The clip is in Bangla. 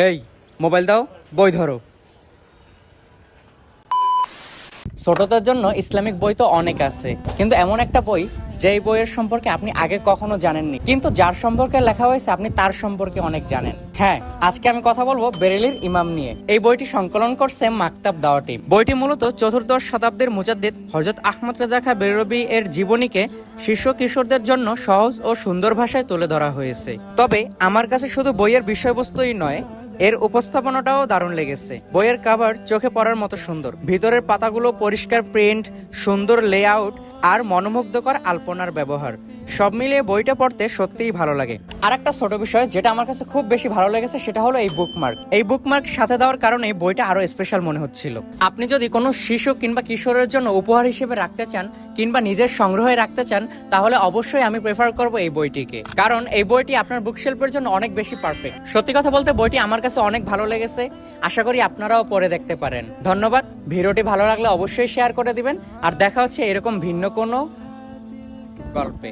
এই মোবাইল দাও, বই ধরো। ছোটদের জন্য ইসলামিক বই তো অনেক আছে, কিন্তু এমন একটা বই যেই বইয়ের সম্পর্কে আপনি আগে কখনো জানেননি, কিন্তু যার সম্পর্কে লেখা হয়েছে আপনি তার সম্পর্কে অনেক জানেন। হ্যাঁ, আজকে আমি কথা বলবো বেরেলির ইমাম নিয়ে। এই বইটি সংকলন করছে মাকতাব দাওয়া টিম। বইটি মূলত চতুর্দশ শতাব্দীর মুজাদ্দিদ হযরত আহমদ রেজা খাঁ বেরলভী এর জীবনীকে শিশু কিশোরদের জন্য সহজ ও সুন্দর ভাষায় তুলে ধরা হয়েছে। তবে আমার কাছে শুধু বইয়ের বিষয়বস্তুই নয়, এর উপস্থাপনাটাও দারুণ লেগেছে। বইয়ের কভার চোখে পড়ার মতো সুন্দর, ভিতরের পাতাগুলো পরিষ্কার প্রিন্ট, সুন্দর লেআউট আর মনোমুগ্ধকর আলপনার ব্যবহার, সব মিলিয়ে বইটা পড়তে সত্যিই ভালো লাগে। আর একটা ছোট বিষয় যেটা আমার কাছে খুব বেশি ভালো লেগেছে সেটা হলো এই বুকমার্ক। এই বুকমার্ক সাথে দেওয়ার কারণে বইটা আরো স্পেশাল মনে হচ্ছিল। আপনি যদি কোনো শিশু কিংবা কিশোরের জন্য উপহার হিসেবে রাখতে চান কিংবা নিজের সংগ্রহে রাখতে চান, তাহলে অবশ্যই আমি প্রেফার করব এই বইটিকে, কারণ এই বইটি আপনার বুকশেলফের জন্য অনেক বেশি পারফেক্ট। সত্যি কথা বলতে বইটি আমার কাছে অনেক ভালো লেগেছে, আশা করি আপনারাও পড়ে দেখতে পারেন। ধন্যবাদ। ভিডিওটি ভালো লাগলে অবশ্যই শেয়ার করে দিবেন, আর দেখা হচ্ছে এরকম ভিন্ন কোনো গল্পে।